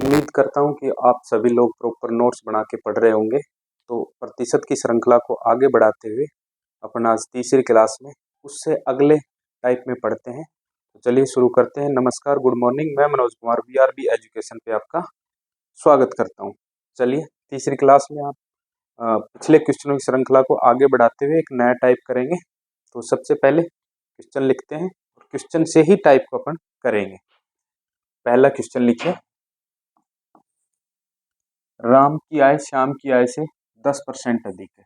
उम्मीद करता हूँ कि आप सभी लोग प्रॉपर नोट्स बना के पढ़ रहे होंगे। तो प्रतिशत की श्रृंखला को आगे बढ़ाते हुए अपन आज तीसरी क्लास में उससे अगले टाइप में पढ़ते हैं। तो चलिए शुरू करते हैं। नमस्कार, गुड मॉर्निंग। मैं मनोज कुमार बीआरबी एजुकेशन पे आपका स्वागत करता हूँ। चलिए तीसरी क्लास में आप पिछले क्वेश्चनों की श्रृंखला को आगे बढ़ाते हुए एक नया टाइप करेंगे। तो सबसे पहले क्वेश्चन लिखते हैं और क्वेश्चन से ही टाइप को अपन करेंगे। पहला क्वेश्चन लिखिए, राम की आय श्याम की आय से 10% अधिक है।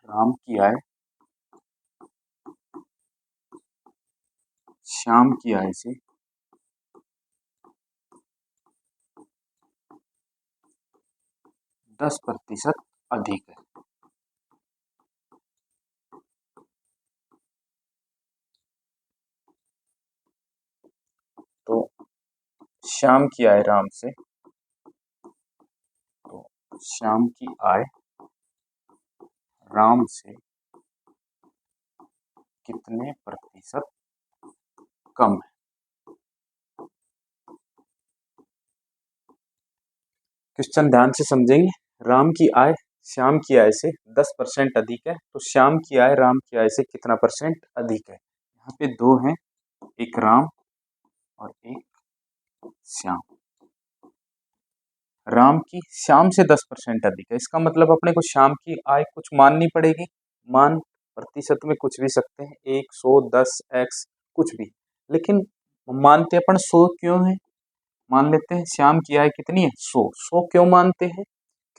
राम की आय श्याम की आय से 10% अधिक है। तो श्याम की आय राम से, तो श्याम की आय राम से कितने प्रतिशत कम है। क्वेश्चन ध्यान से समझेंगे। राम की आय श्याम की आय से 10% अधिक है। तो श्याम की आय राम की आय से कितना परसेंट अधिक है। यहाँ पे दो हैं, एक राम और एक श्याम। राम की श्याम से 10% अधिक है, इसका मतलब अपने को श्याम की आय कुछ माननी पड़ेगी। मान प्रतिशत में कुछ भी सकते हैं, 1, 100, 10, x कुछ भी, लेकिन मानते अपन 100 क्यों है। मान लेते हैं श्याम की आय कितनी है, 100। 100 क्यों मानते हैं,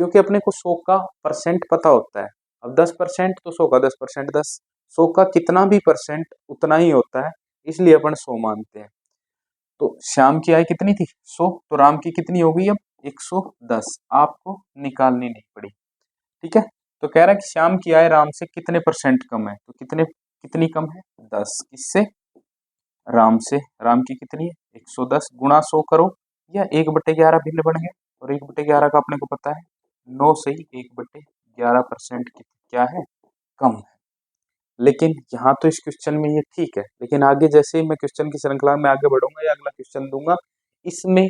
क्योंकि अपने को 100 का परसेंट पता होता है। अब 10% तो 100 का 10%, 100 का कितना भी परसेंट उतना ही होता है, इसलिए अपन 100 मानते हैं। तो श्याम की आय कितनी थी, 100, तो राम की कितनी हो गई अब 110। आपको निकालनी नहीं पड़ी, ठीक है। तो कह रहा है कि श्याम की आय राम से कितने परसेंट कम है, तो कितनी कम है, 10। किससे, राम से। राम की कितनी है 110 गुणा 100 करो, या 1/11 भिन्न बन गए, और 1/11 का अपने को पता है 9 से ही 1/11% क्या है, कम है। लेकिन यहाँ तो इस क्वेश्चन में ये ठीक है, लेकिन आगे जैसे ही मैं क्वेश्चन की श्रृंखला में आगे बढ़ूंगा या अगला क्वेश्चन दूंगा, इसमें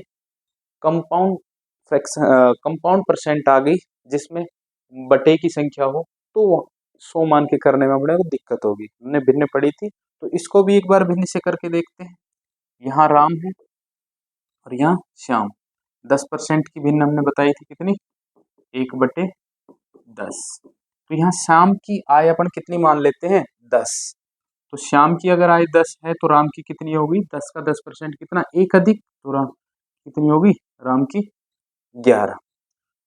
कंपाउंड फ्रैक्शन कंपाउंड परसेंट आ गई, जिसमें बटे की संख्या हो, तो 100 मान के करने में अपने को दिक्कत होगी। हमने भिन्न पढ़ी थी, तो इसको भी एक बार भिन्न से करके देखते हैं। यहाँ राम है और यहाँ श्याम। 10% की भिन्न हमने बताई थी कितनी, 1/10। तो यहाँ श्याम की आय अपन कितनी मान लेते हैं, 10। तो श्याम की अगर आय 10 है तो राम की कितनी होगी, 10 का 10% कितना, 1 अधिक, तो राम कितनी होगी, राम की 11।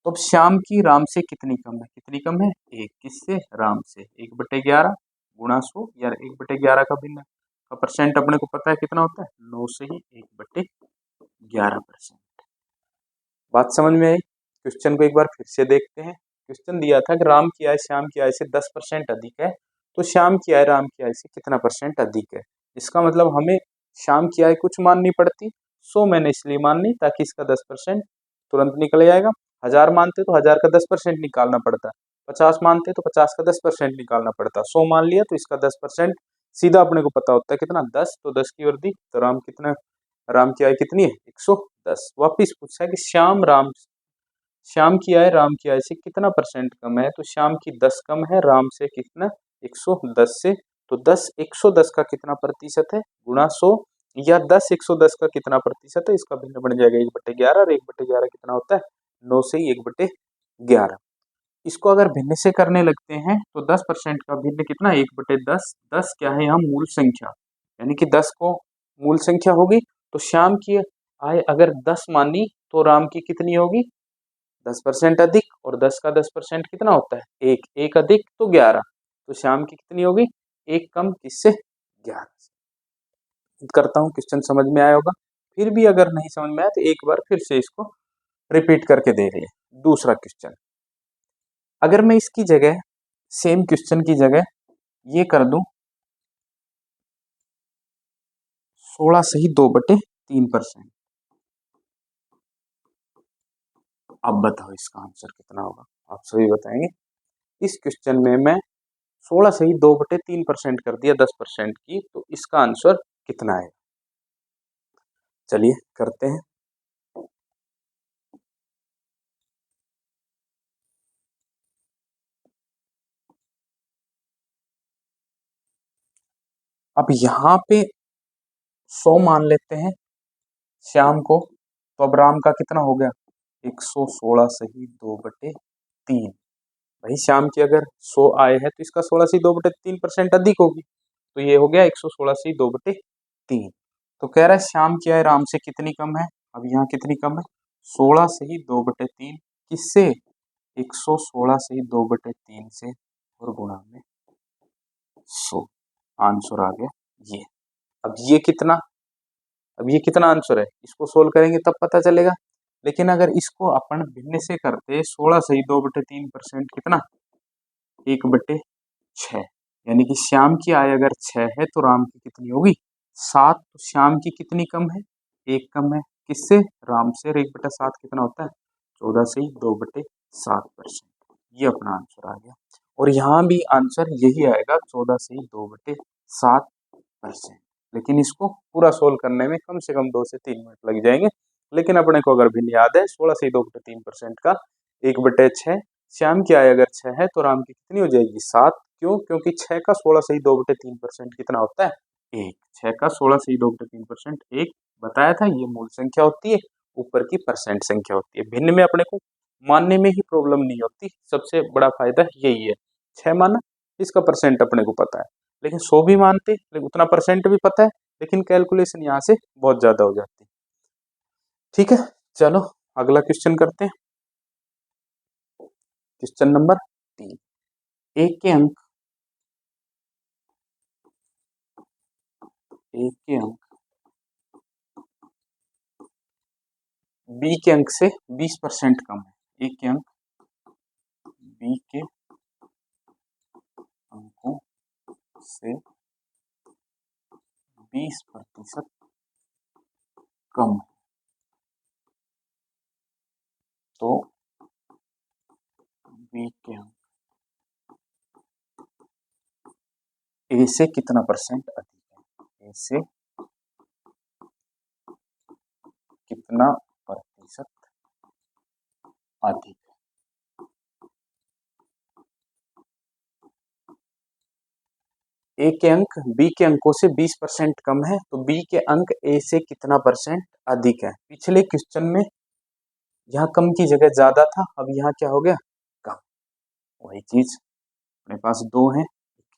तो अब श्याम की राम से कितनी कम है, कितनी कम है, 1। किससे, राम से। 1/11 गुणा 100, यार 1/11 का भिन्न का परसेंट अपने को पता है कितना होता है, 9 से ही 1/11%। बात समझ में आई। क्वेश्चन को एक बार फिर से देखते हैं। क्वेश्चन दिया था कि राम की आय श्याम की आय से 10% अधिक है, तो श्याम की आय राम की आय से कितना परसेंट अधिक है। इसका मतलब हमें श्याम की आय कुछ माननी पड़ती, 100 मैंने इसलिए मान ली ताकि इसका 10% तुरंत निकल जाएगा। 1000 मानते तो 1000 का 10% निकालना पड़ता, 50 मानते तो 50 का 10% निकालना पड़ता। 100 मान लिया तो इसका 10% सीधा अपने को पता होता है कितना, 10। तो 10 की वर्दी, तो राम की आय कितनी है, 110। वापिस पूछा है कि श्याम की आय राम की आय से कितना परसेंट कम है, तो श्याम की 10 कम है, राम से कितना, 110 से। तो 10 110 का कितना प्रतिशत है, गुणा 100, या 10 110 का कितना प्रतिशत है, इसका भिन्न बन जाएगा 1/11, और 1/11 कितना होता है, 9 से ही 1/11। इसको अगर भिन्न से करने लगते हैं तो 10% का भिन्न कितना, 1/10। 10 क्या है यहाँ, मूल संख्या, यानी कि 10 को मूल संख्या होगी। तो श्याम की आय अगर 10 मानी तो राम की कितनी होगी, 10% अधिक, और 10 का 10% कितना होता है, 1। 1 अधिक तो 11, तो श्याम की कितनी होगी, 1 कम, किससे, 11 से। करता हूँ, क्वेश्चन समझ में आया होगा। फिर भी अगर नहीं समझ में आया तो एक बार फिर से इसको रिपीट करके देख ले। दूसरा क्वेश्चन, अगर मैं इसकी जगह सेम क्वेश्चन की जगह ये कर दूं 16 से ही 2/3%, अब बताओ इसका आंसर कितना होगा, आप सभी बताएंगे। इस क्वेश्चन में मैं 16 से ही 2/3% कर दिया 10% की, तो इसका आंसर कितना है। चलिए करते हैं। अब यहाँ पे 100 मान लेते हैं श्याम को, तो अब राम का कितना हो गया, 116 सही 2/3। भाई श्याम की अगर 100 आए हैं तो इसका 16 सही 2/3% अधिक होगी, तो ये हो गया 116 सही 2/3। तो कह रहा है श्याम की आय राम से कितनी कम है। अब यहाँ कितनी कम है, 16 सही 2/3 किससे, 116 सही 2/3 से और गुणा में 100। आंसर आ गया ये। अब ये कितना आंसर है, इसको सोल्व करेंगे तब पता चलेगा। लेकिन अगर इसको अपन भिन्न से करते, 16 सही 2/3% कितना, 1/6। यानी कि श्याम की आय अगर 6 है तो राम की कितनी होगी, 7। तो श्याम की कितनी कम है, 1 कम है किससे, राम से। और 1/7 कितना होता है, 14 सही 2/7%। ये अपना आंसर आ गया। और यहाँ भी आंसर यही आएगा, 14 सही 2/7%। लेकिन इसको पूरा सोल्व करने में कम से कम 2 से 3 मिनट लग जाएंगे। लेकिन अपने को अगर भिन्न याद है, 16 सही 2/3% का 1/6। श्याम की आय अगर 6 है तो राम की कितनी हो जाएगी, 7। क्यों, क्योंकि 6 का 16 सही 2/3% कितना होता है, 1। 6 का 16 सही 2/3% 1 बताया था। ये मूल संख्या होती है, ऊपर की परसेंट संख्या होती है। भिन्न में अपने को मानने में ही प्रॉब्लम नहीं होती, सबसे बड़ा फायदा यही है। 6 माना, इसका परसेंट अपने को पता है। लेकिन 100 भी मानते, लेकिन उतना परसेंट भी पता है, लेकिन कैलकुलेशन यहाँ से बहुत ज्यादा हो जाती है। ठीक है, चलो अगला क्वेश्चन करते हैं। Question number 3। एक के अंक बी के अंक से 20% कम है। एक के अंक बी के अंकों से 20% कम है, तो बी के अंक ए से कितना परसेंट अधिक है, ए से कितना प्रतिशत अधिक है। ए के अंक बी के अंकों से 20% कम है, तो बी के अंक ए से कितना परसेंट अधिक है। पिछले क्वेश्चन में यहाँ कम की जगह ज्यादा था, अब यहाँ क्या हो गया, कम। वही चीज अपने पास दो है,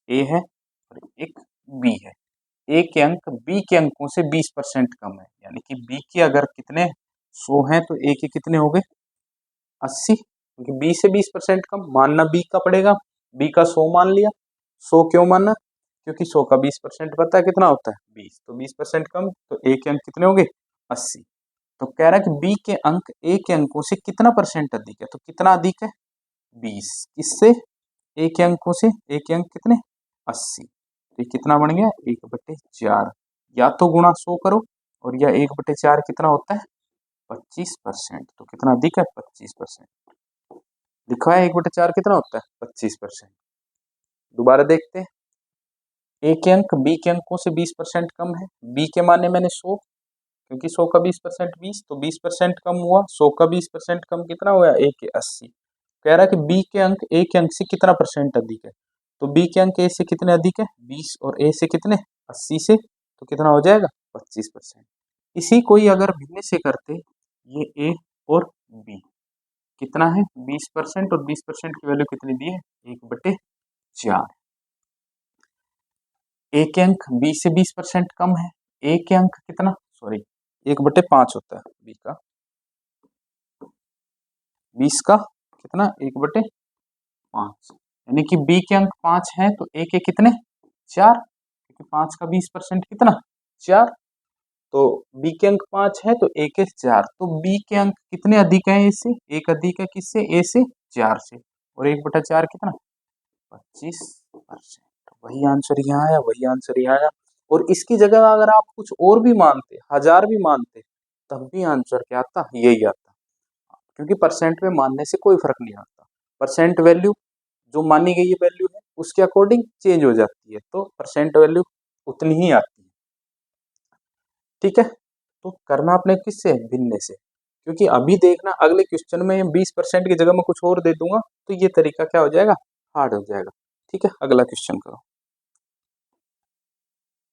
ए है और एक बी है। ए के अंक बी के अंकों से 20% कम है, यानी कि बी के अगर कितने 100 हैं तो ए के कितने हो गए 80, क्योंकि बी से 20% कम मानना बी का पड़ेगा। बी का 100 मान लिया, 100 क्यों माना, क्योंकि 100 का 20% पता है कितना होता है 20, तो 20% कम, तो ए के अंक कितने हो गए 80। तो कह रहा है कि बी के अंक ए के अंकों से कितना परसेंट अधिक है, तो कितना अधिक है 20, किससे, ए के अंकों से। ए के अंक कितने 80, तो ये कितना बन गया 1/4। या तो गुणा 100 करो, और या 1/4 कितना होता है 25%, तो कितना अधिक है 25%। लिखा है 1/4 कितना होता है 25%। दोबारा देखते हैं, ए के अंक बी के अंकों से 20% कम है। बी के माने मैंने 100, क्योंकि 100 का 20% 20, तो 20% कम हुआ। 100 का 20% कम कितना हुआ, ए के 80। कह रहा है कि बी के अंक ए के अंक से कितना परसेंट अधिक है, तो बी के अंक ए से कितने अधिक है 20, और ए से कितने 80 से, तो कितना हो जाएगा 25%। इसी को ही अगर भिन्न से करते, ये ए और बी कितना है 20%, और 20% की वैल्यू कितनी दी है 1/4। ए के अंक बी से 20% कम है, ए के अंक कितना, सॉरी 1/5 होता है बी का, 20 का कितना 1/5, यानी कि बी के अंक 5 है तो ए के कितने 4, क्योंकि 5 का 20% कितना 4, तो बी के अंक 5 है तो ए के 4, तो बी के अंक कितने अधिक है ए से, एक अधिक है किससे, ए से 4 से, और 1/4 कितना 25%। वही आंसर यहाँ आया, वही आंसर यहाँ आया। और इसकी जगह अगर आप कुछ और भी मानते, 1000 भी मानते, तब भी आंसर क्या आता, यही आता, क्योंकि परसेंट में मानने से कोई फर्क नहीं आता। परसेंट वैल्यू जो मानी गई वैल्यू है उसके अकॉर्डिंग चेंज हो जाती है, तो परसेंट वैल्यू उतनी ही आती है। ठीक है, तो करना आपने किससे, भिन्न से, क्योंकि अभी देखना अगले क्वेश्चन में 20% की जगह में कुछ और दे दूंगा, तो ये तरीका क्या हो जाएगा, हार्ड हो जाएगा। ठीक है, अगला क्वेश्चन करो।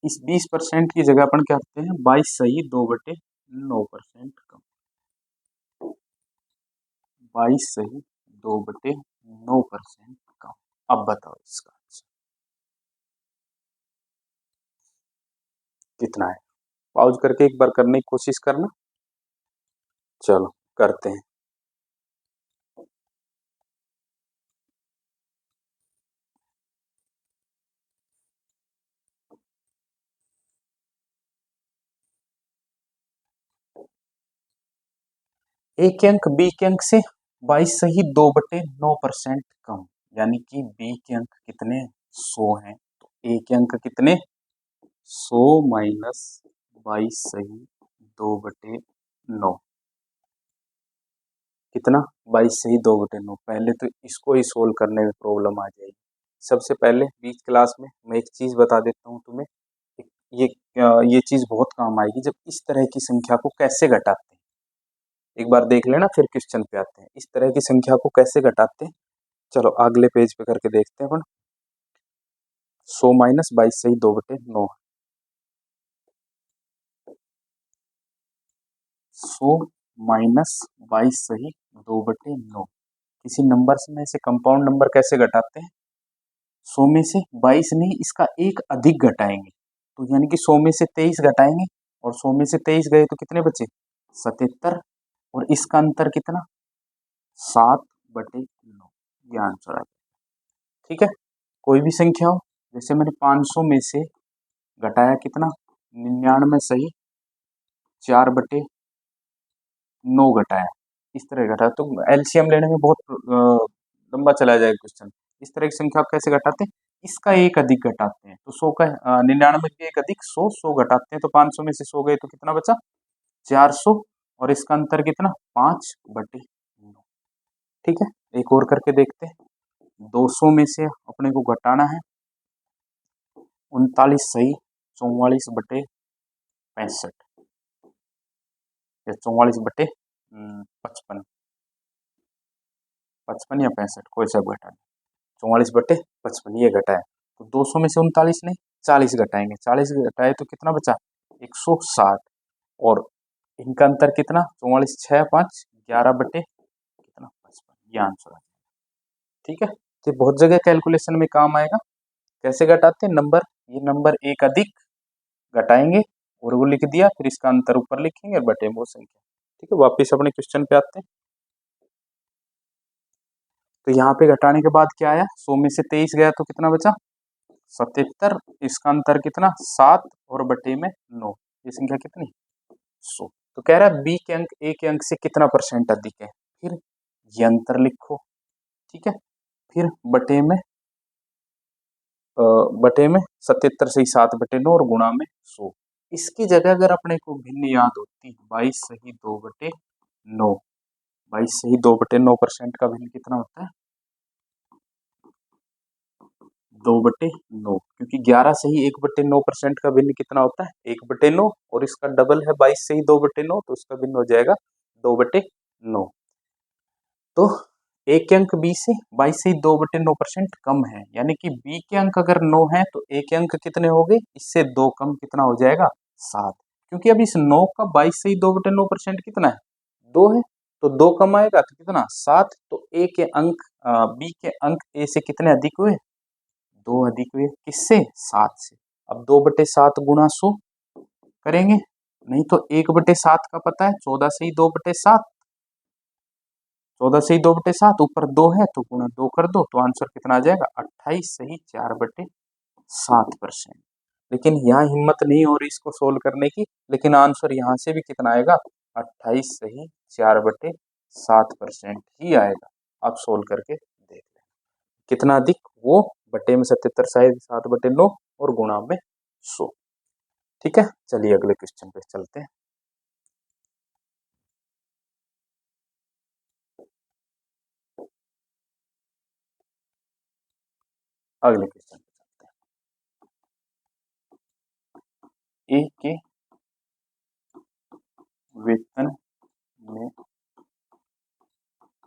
इस 20% की जगह अपन क्या करते हैं, 22 सही 2/9% कम। 22 सही 2/9% कम। अब बताओ इसका आंसर कितना है। पॉज करके एक बार करने की कोशिश करना। चलो करते हैं। ए के अंक बी के अंक से 22 सही 2/9% कम, यानी कि बी के अंक कितने 100 हैं, तो ए के अंक कितने 100 माइनस 22 सही 2/9 कितना 22 सही 2/9। पहले तो इसको ही सोल्व करने में प्रॉब्लम आ जाएगी। सबसे पहले बीच क्लास में मैं एक चीज बता देता हूँ तुम्हें, ये ये चीज बहुत काम आएगी जब इस तरह की संख्या को कैसे घटाते हैं। एक बार देख लेना फिर क्वेश्चन पे आते हैं, इस तरह की संख्या को कैसे घटाते हैं। चलो अगले पेज पे करके देखते हैं अपन। 100 माइनस 22 सही 2/9, 100 माइनस 22 सही 2/9। किसी नंबर में से कंपाउंड नंबर कैसे घटाते हैं, 100 में से 22 नहीं इसका एक अधिक घटाएंगे, तो यानी कि 100 में से 23 घटाएंगे, और 100 में से 23 गए तो कितने बचे 77, और इसका अंतर कितना 7/9। ये आंसर आ गया। ठीक है, कोई भी संख्या हो, जैसे मैंने 500 में से घटाया कितना 99 सही 4/9 घटाया, इस तरह घटाया तो एलसीएम लेने में बहुत लंबा चला जाएगा क्वेश्चन। इस तरह की संख्या को कैसे घटाते हैं, इसका एक अधिक घटाते हैं, तो 100 का 99 के एक अधिक 100, 100 घटाते हैं तो 500 में से 100 गए तो कितना बचा 400, और इसका अंतर कितना 5/9। ठीक है, एक और करके देखते हैं। 200 में से अपने को घटाना है 39 सही 44/65, या 44/55, 55 या 65 कोई सा घटा, 44/55 ये घटाया, तो 200 में से 39 नहीं 40 घटाएंगे, 40 घटाए तो कितना बचा 160, और इनका अंतर कितना 44 6 5 11 कितना 55, ये आंसर है। ठीक है, ये बहुत जगह कैलकुलेशन में काम आएगा। कैसे घटाते हैं नंबर, ये नंबर एक अधिक घटाएंगे और वो लिख दिया, फिर इसका अंतर ऊपर लिखेंगे और बटे में वो संख्या। ठीक है, वापिस अपने क्वेश्चन पे आते हैं। तो यहाँ पे घटाने के बाद क्या आया, 100 में से 23 गया तो कितना बचा 77, इसका अंतर कितना 7 और बटे में 9, ये संख्या कितनी 100। तो कह रहा है बी के अंक ए के अंक से कितना परसेंट अधिक है, फिर ये अंतर लिखो। ठीक है, फिर बटे में 77 से 7/9 और गुणा में 100। इसकी जगह अगर अपने को भिन्न याद होती 22 सही 2/9, 22 सही 2/9% का भिन्न कितना होता है 2/9, क्योंकि 11 सही 1/9% का भिन्न कितना होता है 1/9, और इसका डबल है 22 सही 2/9, तो उसका भिन्न हो जाएगा 2/9। तो ए के अंक बी से 22 से 2/9% कम है, यानी कि बी के अंक अगर 9 है तो ए के अंक कितने हो गए, इससे 2 कम कितना हो जाएगा 7, क्योंकि अब इस 9 का 22 से 2/9% कितना है 2 है, तो 2 कम आएगा तो कितना 7, तो ए के अंक बी के अंक ए से कितने अधिक हुए 2 अधिक हुए, किससे 7 से। अब 2/7 गुणा 100 करेंगे, नहीं तो 1/7 का पता है 14 से ही 2/7, 14 से ही 2/7 ऊपर 2 है तो गुणा 2 कर दो, तो आंसर कितना आ जाएगा 28 सही 4/7%। लेकिन यहाँ हिम्मत नहीं हो रही इसको सोल्व करने की, लेकिन आंसर यहाँ से भी कितना आएगा 28 सही 4/7% ही आएगा। आप सोल्व करके देख लें कितना अधिक, वो बटे में 77 सही 7/9 और गुणा में 100। ठीक है, चलिए अगले क्वेश्चन पे चलते हैं। अगले क्वेश्चन पे चलते हैं। ए के वेतन में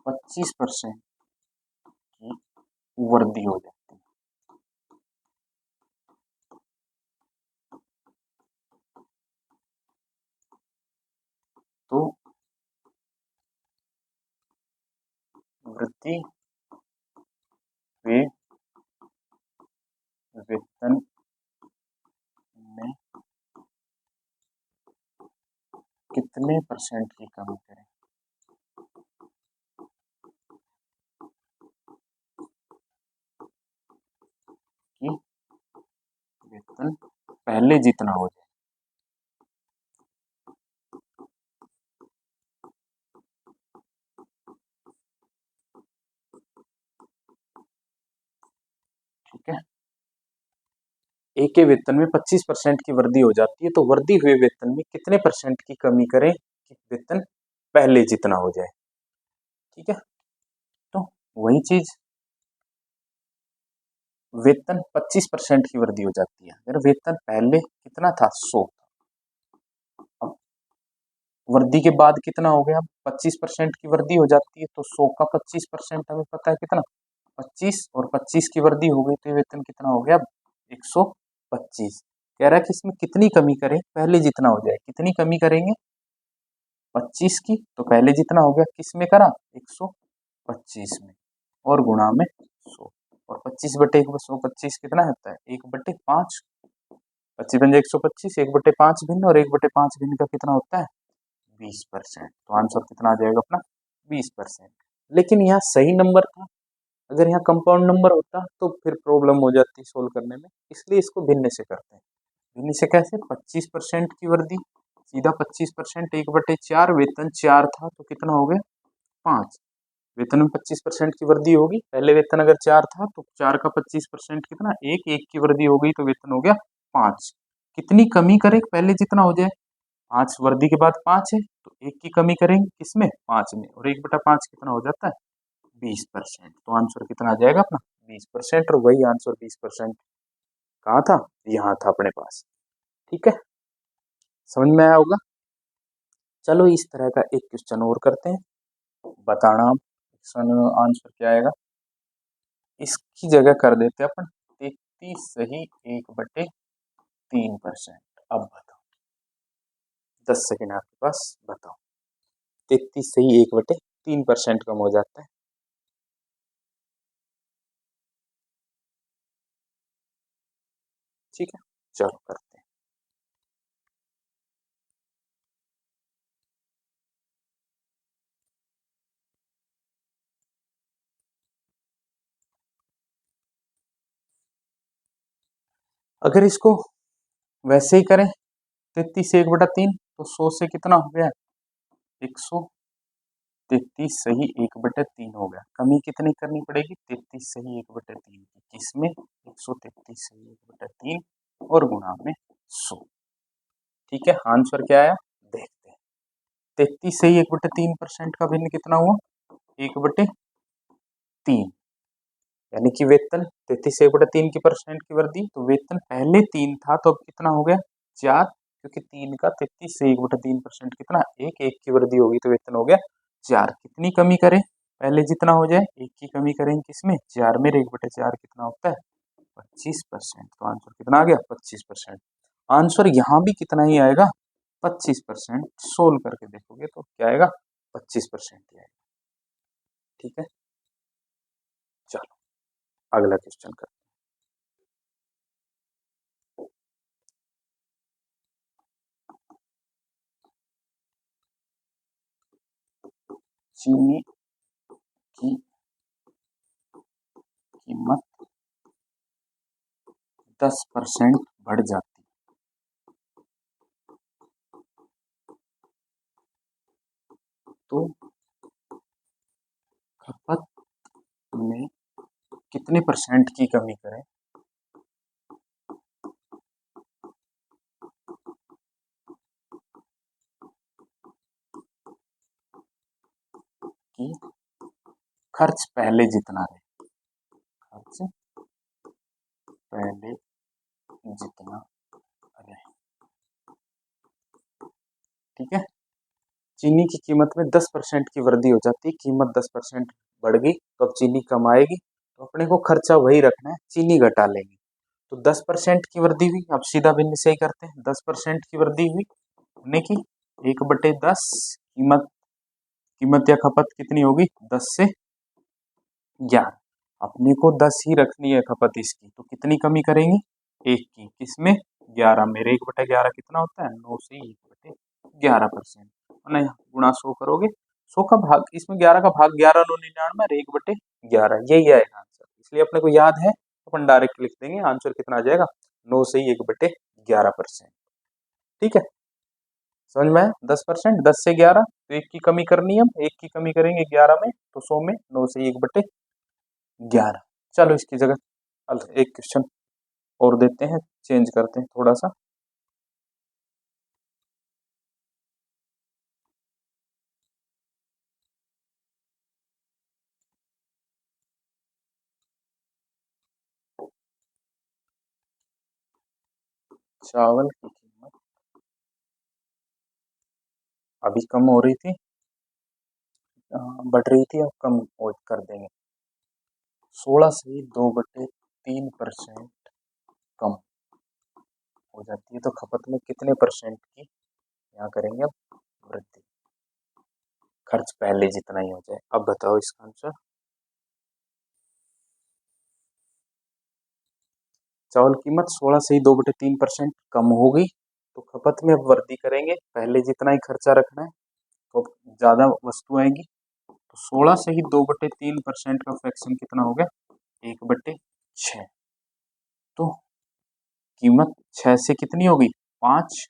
25% की वृद्धि हो जाती है। प्रति हुए वेतन में कितने परसेंट की कमी करें। कि वेतन पहले जितना हो जाए। ठीक है, ए के वेतन में 25% की वृद्धि हो जाती है, तो वृद्धि हुए वेतन में कितने परसेंट की कमी करें कि वेतन पहले जितना हो जाए। ठीक है, तो वही चीज वेतन 25% की वृद्धि हो जाती है। अगर वेतन पहले कितना था 100, अब वृद्धि के बाद कितना हो गया, 25% की वृद्धि हो जाती है, तो 100 का 25% हमें पता है कितना 25, और 25 की वृद्धि हो गई तो ये वेतन कितना हो गया 125। कह रहा है कि इसमें कितनी कमी करें पहले जितना हो जाए। कितनी कमी करेंगे 25 की, तो पहले जितना हो गया किस में करा 125 में, और गुणा में 100, और 25 बटे 125 कितना होता है 1/5। 25 बन जाए 125, 1/5 भिन्न, और 1/5 भिन्न का कितना होता है 20%। तो आंसर कितना आ जाएगा अपना 20%। लेकिन यहाँ सही नंबर था, अगर यहाँ कंपाउंड नंबर होता तो फिर प्रॉब्लम हो जाती सोल्व करने में, इसलिए इसको भिन्न से करते हैं। भिन्न से कैसे, 25% की वृद्धि, सीधा 25% 1/4, वेतन 4 था तो कितना हो गया 5। वेतन में 25% की वृद्धि होगी, पहले वेतन अगर 4 था तो 4 का 25% कितना 1, 1 की वृद्धि हो गई तो वेतन हो गया 5। कितनी कमी करें पहले जितना हो जाए, 5 वृद्धि के बाद 5 है तो 1 की कमी करेंगे किसमें 5 में, और 1/5 कितना हो जाता है 20%। तो आंसर कितना आ जाएगा अपना 20%, और वही आंसर 20% कहाँ था, यहाँ था अपने पास। ठीक है, समझ में आया होगा। चलो इस तरह का एक क्वेश्चन और करते हैं, बताना क्वेश्चन आंसर क्या आएगा। इसकी जगह कर देते हैं अपन 33 सही 1/3%। अब बताओ, 10 सेकेंड आपके पास, बताओ 33 सही 1/3% कम हो जाता है। ठीक है, चलो करते हैं। अगर इसको वैसे ही करें 33 से 1/3, तो 100 से कितना हो गया 133 सही 1/3 हो गया। कमी कितनी करनी पड़ेगी 33 सही 1/3 की, किसमें 133 सही 1/3 और गुणा में 100। ठीक है, आंसर क्या आया देखते हैं। 33 सही 1/3% का भिन्न कितना हुआ 1/3, यानी कि वेतन 33 से 1/3 की परसेंट की वृद्धि, तो वेतन पहले 3 था तो अब कितना हो गया 4, क्योंकि 3 का 33 से 1/3% कितना 1, 1 की वृद्धि होगी तो वेतन हो गया 4। कितनी कमी करें पहले जितना हो जाए, 1 की कमी करेंगे किसमें 4 में, 1/4 कितना होता है 25%। तो आंसर कितना आ गया 25%। आंसर यहाँ भी कितना ही आएगा 25%। सोल्व करके देखोगे तो क्या आएगा 25% ही आएगा। ठीक है, चलो अगला क्वेश्चन कर। चीनी की कीमत 10% बढ़ जाती, तो खपत में कितने परसेंट की कमी करें कि खर्च पहले जितना रहे। खर्च पहले जितना रहे। ठीक है, चीनी की कीमत में 10% की वृद्धि हो जाती है, कीमत 10% बढ़ गई तो अब चीनी कम आएगी, तो अपने को खर्चा वही रखना है, चीनी घटा लेंगे। तो 10% की वृद्धि हुई, अब सीधा भिन्न से ही करते हैं। 10% की वृद्धि हुई होने की 1/10, कीमत कीमत या खपत कितनी होगी 10 से 11। अपने को 10 ही रखनी है खपत इसकी, तो कितनी कमी करेंगे? 1 की। किसमें? 11 में। 1/11 कितना होता है? 9 से 1/11%। नहीं, गुणा 100 करोगे, 100 का भाग, इसमें 11 का भाग 11 9 99 और 1/11, यही आएगा आंसर। इसलिए अपने को याद है, अपन डायरेक्ट लिख देंगे, आंसर कितना आ जाएगा? 9 से 1/11%। ठीक है, समझ में आया? 10%, 10 से 11, तो 1 की कमी करनी है, हम 1 की कमी करेंगे 11 में, तो 100 में 9 से 1/11। चलो इसकी जगह एक क्वेश्चन और देते हैं, चेंज करते हैं थोड़ा सा। चावल की कीमत अभी कम हो रही थी, बढ़ रही थी, अब कम कर देंगे। 16 से 2/3% कम हो जाती है, तो खपत में कितने परसेंट की यहाँ करेंगे अब वृद्धि? खर्च पहले जितना ही हो जाए। अब बताओ इसका आंसर। चावल कीमत 16 से ही 2/3% कम हो गई, तो खपत में अब वृद्धि करेंगे, पहले जितना ही खर्चा रखना है, तो ज्यादा वस्तु आएगी, तो 16 से ही 2/3% का फ्रैक्शन कितना हो गया? 1/6। तो कीमत 6 से कितनी होगी? 5।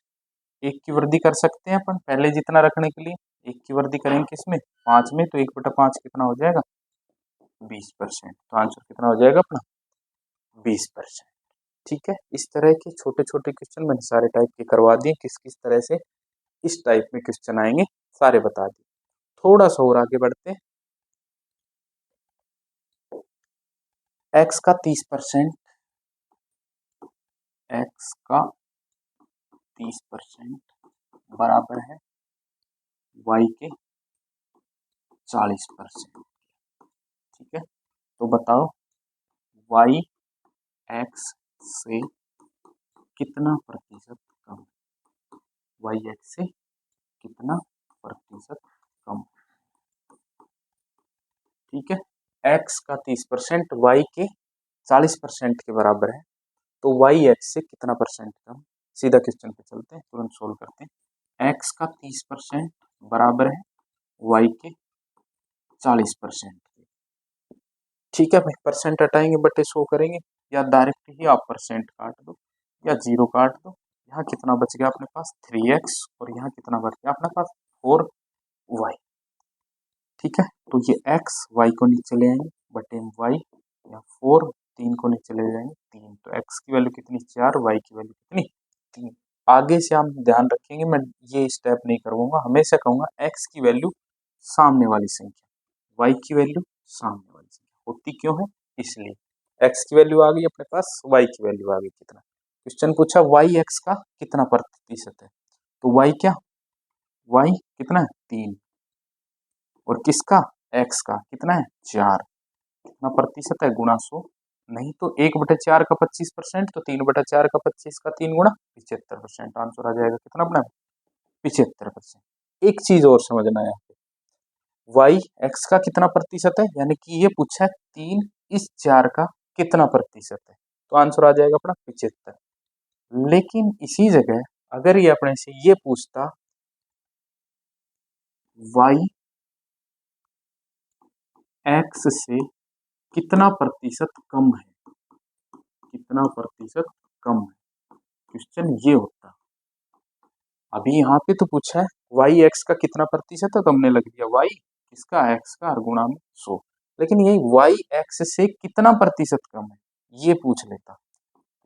1 की वृद्धि कर सकते हैं अपन पहले जितना रखने के लिए, 1 की वृद्धि करेंगे किसमें? 5 में, तो 1/5 कितना हो जाएगा? 20%। तो आंसर कितना हो जाएगा अपना? 20%। ठीक है, इस तरह के छोटे छोटे क्वेश्चन मैंने सारे टाइप के करवा दिए, किस किस तरह से इस टाइप में क्वेश्चन आएंगे सारे बता दिए। थोड़ा सा और आगे बढ़ते हैं। एक्स का 30%, एक्स का 30% बराबर है वाई के 40%। ठीक है, तो बताओ वाई एक्स से कितना प्रतिशत कम? वाई एक्स से कितना प्रतिशत कम? ठीक है, एक्स का 30% वाई के 40% के बराबर है, तो वाई एक्स से कितना परसेंट कम? सीधा क्वेश्चन पे चलते हैं, तुरंत सोल्व करते हैं। एक्स का 30% बराबर है वाई के 40%। ठीक है भाई, परसेंट हटाएंगे, बटे 100 करेंगे, या डायरेक्ट ही आप परसेंट काट दो या जीरो काट दो। यहाँ कितना बच गया अपने पास? 3x, और यहाँ कितना बच गया अपने पास? 4y। ठीक है, तो ये x y को नीचे ले आएंगे, बटे y, या 4 3 को नीचे ले जाएंगे 3, तो x की वैल्यू कितनी? 4, y की वैल्यू कितनी? 3। आगे से हम ध्यान रखेंगे, मैं ये स्टेप नहीं करवाऊंगा, हमेशा कहूंगा x की वैल्यू सामने वाली संख्या, y की वैल्यू सामने वाली संख्या होती क्यों है? इसलिए x की वैल्यू आ गई अपने पास, y की वैल्यू आ गई, कितना? क्वेश्चन पूछा y x का कितना प्रतिशत है, तो y क्या? y कितना है? 3। और किसका? x का कितना है? 4। कितना प्रतिशत है? गुणा 100। नहीं तो 1/4 का 25%, तो 3/4 का 25 का 3 गुणा 75%। आंसर आ जाएगा कितना अपना? 75%। एक चीज और समझना है, वाई एक्स का कितना प्रतिशत है, यानी कि ये पूछा है 3 इस 4 का कितना प्रतिशत है, तो आंसर आ जाएगा अपना 75। लेकिन इसी जगह अगर ये अपने से ये पूछता वाई एक्स से कितना प्रतिशत कम है, कितना प्रतिशत कम है, क्वेश्चन ये होता। अभी यहाँ पे तो पूछा है वाई एक्स का कितना प्रतिशत है, तो हमने लग दिया वाई किसका? एक्स का, और गुणा में 100। लेकिन यही वाई एक्स से कितना प्रतिशत कम है ये पूछ लेता,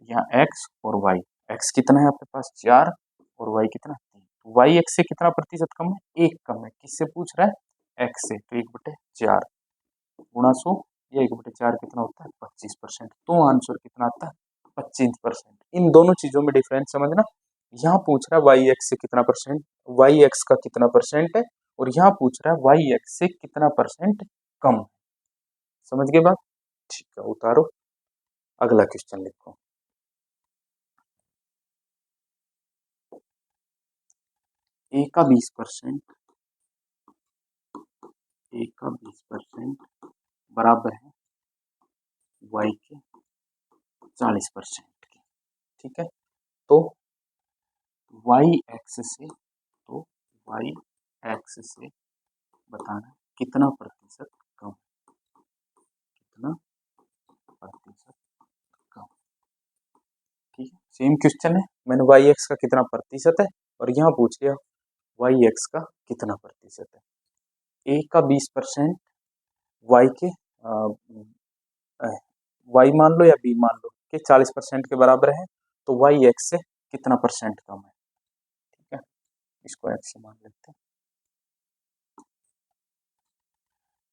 यहाँ एक्स और वाई, एक्स कितना है आपके पास? 4, और वाई कितना? 3। वाई एक्स से कितना प्रतिशत कम है? 1 कम है। किससे पूछ रहा है? एक्स से, तो 1/4 गुणा 100, या 1/4 कितना होता है? 25%। तो आंसर कितना आता है? 25%। इन दोनों चीजों में डिफरेंस समझना। यहाँ पूछ रहा है वाई एक्स से कितना परसेंट, वाई एक्स का कितना परसेंट है, और यहाँ पूछ रहा है वाई एक्स से कितना परसेंट कम है। समझ गए बात? ठीक है, उतारो, अगला क्वेश्चन लिखो। ए का 20%, ए का 20% बराबर है वाई के 40% की। ठीक है, तो वाई एक्स से, तो वाई एक्स से बताना कितना प्रतिशत कम, कितना प्रतिशत कम। ठीक है, सेम क्वेश्चन है, मैंने वाई एक्स का कितना प्रतिशत है और यहाँ पूछ लिया वाई एक्स का कितना प्रतिशत है। ए का 20%, वाई के वाई मान लो या बी मान लो कि 40% के बराबर है, तो वाई एक्स से कितना परसेंट कम है। ठीक है, इसको एक्स से मान लेते हैं।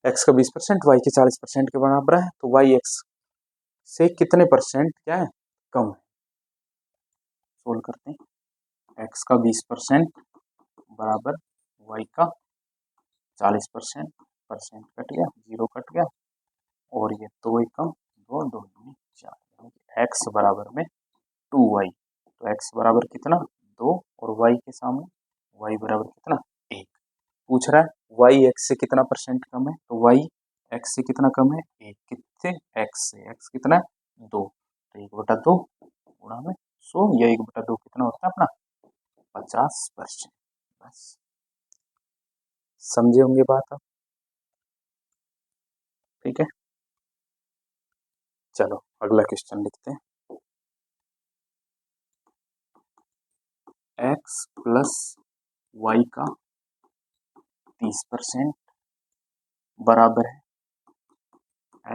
एक्स का 20%, वाई के 40% के बराबर है, तो वाई एक्स से कितने परसेंट क्या है, कम है। सोल्व करते हैं, एक्स का 20% बराबर वाई का 40%, परसेंट कट गया, जीरो कट गया, और ये दो एकम दो, दो दूनी चार, यानी कि एक्स बराबर में 2y। तो एक्स बराबर कितना, 2, और y के सामने y बराबर कितना, 1। पूछ रहा है y x से कितना परसेंट कम है, तो y x से कितना कम है, 1। कितने, x से, x कितना है, 2, तो 1/2 गुणा में 100, या 1/2 कितना होता है अपना, 50%। बस समझे होंगे बात आप। ठीक है, चलो अगला क्वेश्चन लिखते हैं। x प्लस वाई का 30% बराबर है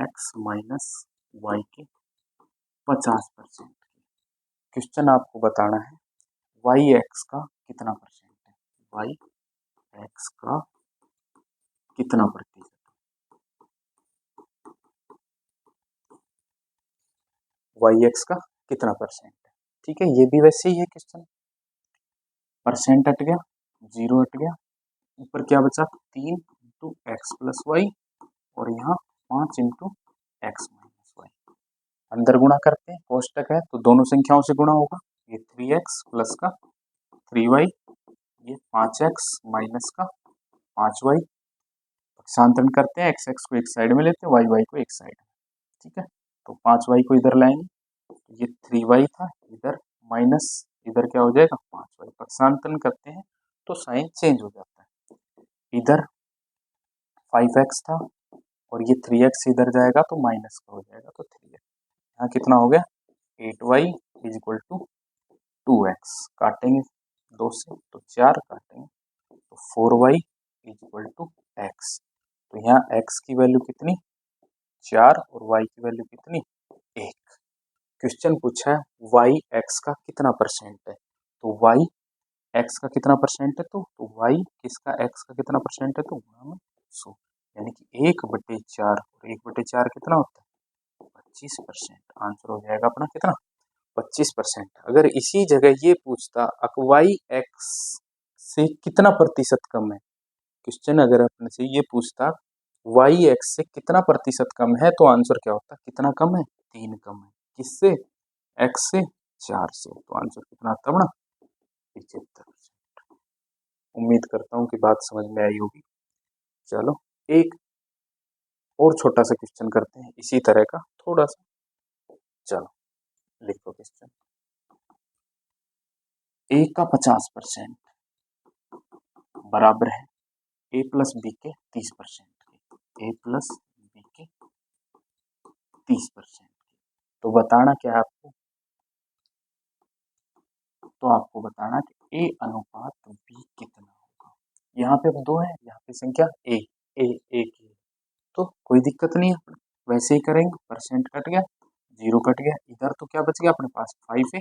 x माइनस वाई के 50%। क्वेश्चन आपको बताना है वाई एक्स का कितना परसेंट है, वाई एक्स का कितना प्रतिशत, वाई एक्स का कितना परसेंट है। ठीक है, ये भी वैसे ही है क्वेश्चन, परसेंट हट गया, जीरो हट गया, ऊपर क्या बचा, 3 इंटू एक्स प्लस वाई, और यहाँ 5 इंटू एक्स माइनस वाई। अंदर गुणा करते हैं, कोष्टक है तो दोनों संख्याओं से गुणा होगा, ये 3x प्लस का 3y, ये 5x माइनस का 5y। पक्षांतरण करते हैं, एक्स एक्स को एक साइड में लेते हैं, वाई वाई को एक साइड में। ठीक है, तो 5y को इधर लाएंगे, तो ये 3y था, इधर माइनस, इधर क्या हो जाएगा 5y। पक्षांतरण करते हैं तो साइन चेंज हो जाता है, इधर 5x था और ये 3x इधर जाएगा तो माइनस का हो जाएगा, तो 3x। यहाँ कितना हो गया, 8y is equal to 2x। काटेंगे 2 से तो 4 काटेंगे, तो 4y is equal to x। तो यहाँ x की वैल्यू कितनी, 4, और y की वैल्यू कितनी, 1। क्वेश्चन पूछा है वाई एक्स का कितना परसेंट है, तो वाई एक्स का कितना परसेंट है, तो वाई किसका, एक्स का कितना परसेंट है, तो गुणा में 100, यानी कि 1/4, और 1/4 कितना होता है, 25%। आंसर हो जाएगा अपना कितना, 25%। अगर इसी जगह ये पूछता वाई एक्स से कितना प्रतिशत कम है, क्वेश्चन अगर अपने से ये पूछता वाई एक्स से कितना प्रतिशत कम है, तो आंसर क्या होता, कितना कम है, 3 कम है, किससे, एक्स से, 4 से, तो आंसर कितना आता है, 75%। उम्मीद करता हूँ कि बात समझ में आई होगी। चलो एक और छोटा सा क्वेश्चन करते हैं इसी तरह का थोड़ा सा। चलो लिखो क्वेश्चन, ए का 50% बराबर है ए प्लस बी के 30%, ए प्लस बी के 30%। तो बताना क्या है आपको, तो आपको बताना कि ए अनुपात बी कितना होगा। यहाँ पे अब 2 है, यहाँ पे संख्या ए, ए की, तो कोई दिक्कत नहीं है, वैसे ही करेंगे। परसेंट कट गया, जीरो कट गया, इधर तो क्या बच गया अपने पास 5 ए,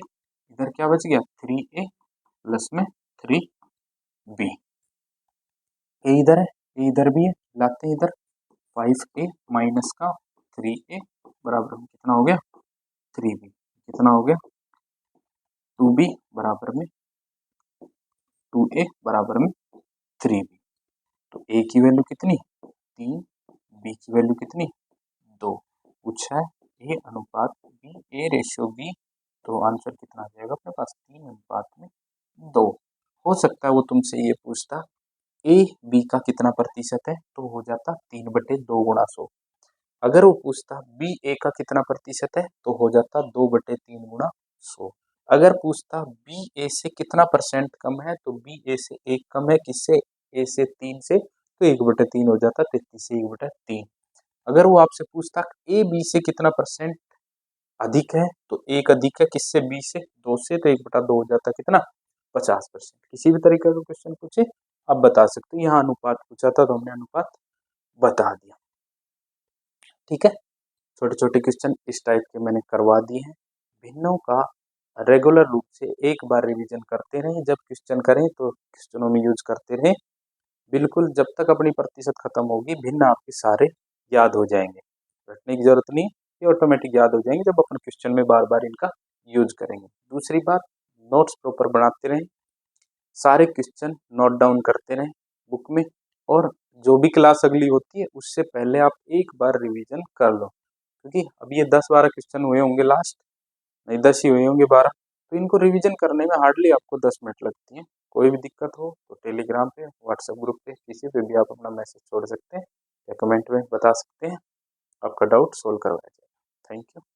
इधर क्या बच गया 3a प्लस में 3b। ए इधर है, ए इधर भी है, लाते हैं इधर, 5a माइनस का 3a बराबर में कितना हो गया 3b, कितना हो गया 2b बराबर में 2a बराबर में 3b। तो a की वैल्यू कितनी 3, b की वैल्यू कितनी 2। पूछा है ए अनुपात बी, ए रेशियो बी, तो आंसर कितना आ जाएगा अपने पास 3:2। हो सकता है वो तुमसे ये पूछता ए बी का कितना प्रतिशत है, तो हो जाता 3/2 गुणा 100। अगर वो पूछता बी ए का कितना प्रतिशत है तो हो जाता 2/3 गुणा 100। अगर पूछता बी ए से कितना परसेंट कम है तो बी ए से 1 कम है, किससे? ए से 3 से, तो 1/3 हो जाता 33 से 1/3। अगर वो आपसे पूछता ए बी से कितना परसेंट अधिक है तो 1 अधिक है, किससे? बी से, 2 से, तो 1/2 हो जाता कितना? 50%। किसी भी तरीके का क्वेश्चन पूछे आप बता सकते हो। यहाँ अनुपात पूछा था तो हमने अनुपात बता दिया। ठीक है, छोटे छोटे क्वेश्चन इस टाइप के मैंने करवा दिए हैं। भिन्नों का रेगुलर रूप से एक बार रिवीजन करते रहें, जब क्वेश्चन करें तो क्वेश्चनों में यूज करते रहें। बिल्कुल जब तक अपनी प्रतिशत खत्म होगी भिन्न आपके सारे याद हो जाएंगे, रटने की जरूरत नहीं, ये ऑटोमेटिक याद हो जाएंगे जब अपन क्वेश्चन में बार बार इनका यूज करेंगे। दूसरी बात, नोट्स प्रॉपर बनाते रहें, सारे क्वेश्चन नोट डाउन करते रहें बुक में, और जो भी क्लास अगली होती है उससे पहले आप एक बार रिवीजन कर लो, क्योंकि अब ये 10-12 क्वेश्चन हुए होंगे लास्ट, नहीं 10 ही हुए होंगे, 12, तो इनको रिवीजन करने में हार्डली आपको 10 मिनट लगती हैं। कोई भी दिक्कत हो तो टेलीग्राम पे, व्हाट्सएप ग्रुप पे, किसी पे भी आप अपना मैसेज छोड़ सकते हैं या कमेंट में बता सकते हैं, आपका डाउट सोल्व करवाया जाएगा। Thank you.